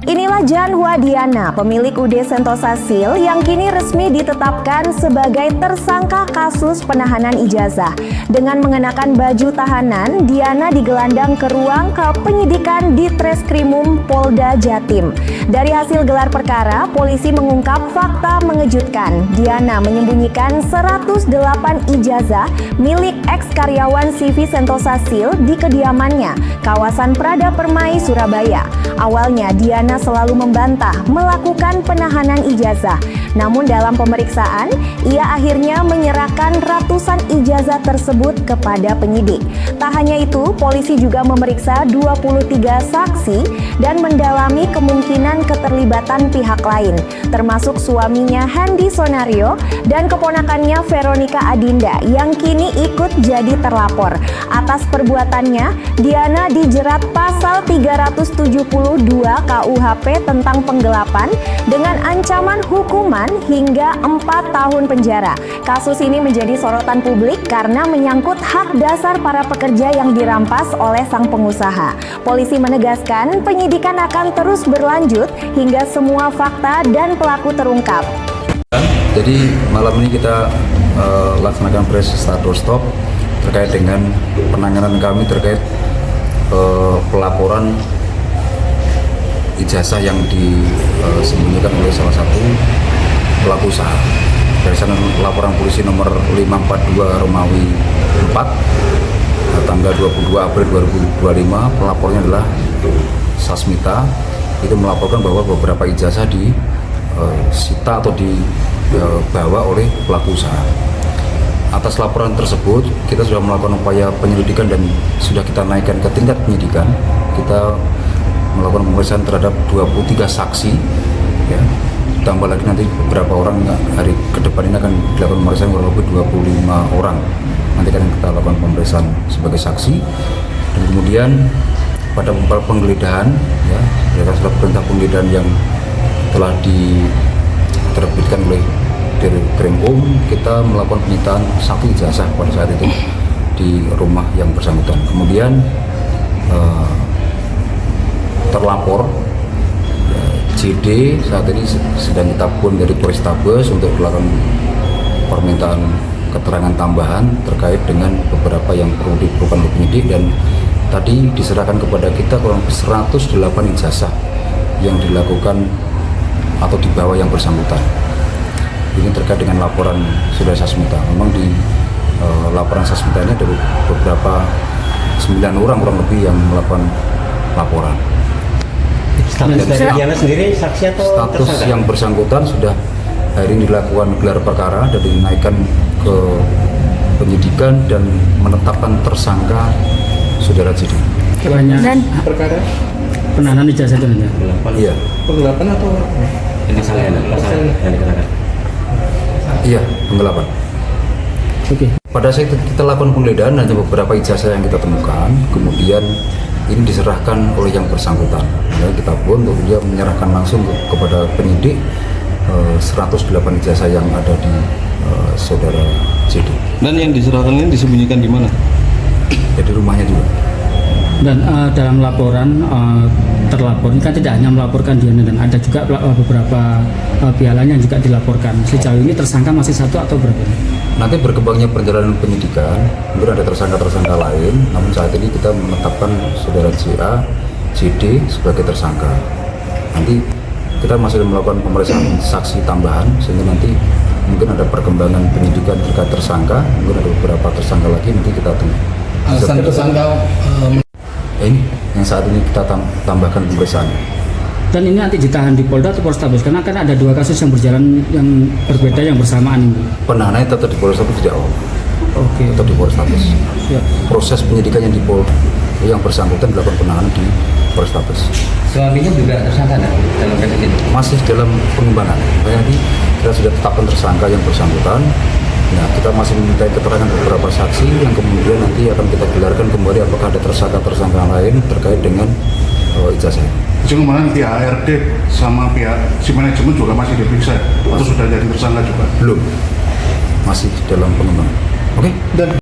Inilah Janhua Diana, pemilik UD Sentosa Sil yang kini resmi ditetapkan sebagai tersangka kasus penahanan ijazah. Dengan mengenakan baju tahanan, Diana digelandang ke ruang penyidikan di Treskrimum Polda Jatim. Dari hasil gelar perkara, polisi mengungkap fakta mengejutkan. Diana menyembunyikan 108 ijazah milik ex-karyawan CV Sentosa Sil di kediamannya, kawasan Prada Permai, Surabaya. Awalnya, Diana selalu membantah melakukan penahanan ijazah. Namun dalam pemeriksaan, ia akhirnya menyerahkan ratusan ijazah tersebut kepada penyidik. Tak hanya itu, polisi juga memeriksa 23 saksi dan mendalami kemungkinan keterlibatan pihak lain, termasuk suaminya Handi Sonario dan keponakannya Veronica Adinda yang kini ikut jadi terlapor. Atas perbuatannya, Diana dijerat pasal 372 KUHP tentang penggelapan dengan ancaman hukuman hingga 4 tahun penjara. Kasus ini menjadi sorotan publik karena menyangkut hak dasar para pekerja yang dirampas oleh sang pengusaha. Polisi menegaskan penyidikan akan terus berlanjut hingga semua fakta dan pelaku terungkap. Jadi malam ini kita laksanakan press start door stop terkait dengan penanganan kami terkait pelaporan ijazah yang disembunyikan oleh salah satu pelaku usaha. Berdasarkan laporan polisi nomor 542 Romawi 4 tanggal 22 April 2025, pelapornya adalah Sasmita, itu melaporkan bahwa beberapa ijazah disita atau dibawa oleh pelaku usaha. Atas laporan tersebut, kita sudah melakukan upaya penyelidikan dan sudah kita naikkan ke tingkat penyidikan. Kita melakukan pemeriksaan terhadap 23 saksi, ya. Tambah lagi nanti beberapa orang hari ke depan ini akan dilakukan pemeriksaan kurang lebih 25 orang. Nanti akan kita lakukan pemeriksaan sebagai saksi. Dan kemudian pada penggeledahan, ya, mereka sudah perintah penggeledahan yang telah diterbitkan oleh Treskrimum, kita melakukan penyitaan 1 ijazah pada saat itu di rumah yang bersangkutan. Kemudian terlapor JD saat ini sedang kita pun dari Polrestabes untuk melakukan permintaan keterangan tambahan terkait dengan beberapa yang perlu diperlukan oleh penyidik, dan tadi diserahkan kepada kita kurang lebih 108 ijazah yang dilakukan atau dibawa yang bersangkutan. Ini terkait dengan laporan saudara Sasmita. Memang di laporan Sasmita ini ada beberapa 9 orang kurang lebih yang melakukan laporan. Status dari Diana sendiri saksi atau status tersangka? Yang bersangkutan sudah hari ini dilakukan gelar perkara dan dinaikkan ke penyidikan dan menetapkan tersangka saudara JD. Dan perkara penahanan ijazah itu hanya? Iya. Penggelapan atau ini salah yang dikatakan? Iya, penggelapan. Oke. Pada saat kita lakukan penggeledahan ada beberapa ijazah yang kita temukan, kemudian ini diserahkan oleh yang bersangkutan. Ya, kita pun kemudian menyerahkan langsung kepada penyidik 108 ijazah yang ada di saudara JD. Dan yang diserahkan ini disembunyikan di mana? Jadi rumahnya juga. Dan dalam laporan terlapor ini kan tidak hanya melaporkan Diana, dan ada juga beberapa pihak lain yang juga dilaporkan. Sejauh ini tersangka masih 1 atau berapa? Nanti berkembangnya perjalanan penyidikan, mungkin ada tersangka-tersangka lain, namun saat ini kita menetapkan saudara JA, JD sebagai tersangka. Nanti kita masih melakukan pemeriksaan saksi tambahan, sehingga nanti mungkin ada perkembangan penyidikan terkait tersangka, mungkin ada beberapa tersangka lagi, nanti kita tunggu. Alasan tersangka Ini yang saat ini kita tambahkan pemeriksaan. Dan ini nanti ditahan di Polda atau Polrestabes? Karena kan ada 2 kasus yang berjalan yang berbeda yang bersamaan ini. Penahanannya tetap di Polrestabes tidak Oke. tetap di Polrestabes. Ya. Proses penyidikan yang bersangkutan dilakukan penahanan di Polrestabes. suaminya juga tersangka dalam kasus ini? Masih dalam pengembangan. Nanti kita sudah tetapkan tersangka yang bersangkutan. Nah, kita masih meminta keterangan beberapa saksi yang kemudian nanti akan kita gelarkan kembali apakah ada tersangka-tersangka lain terkait dengan ijazah. Jadi kemarin pihak ARD sama pihak si manajemen juga masih diperiksa atau sudah jadi tersangka juga? Belum, masih dalam pengembangan. Oke? Dan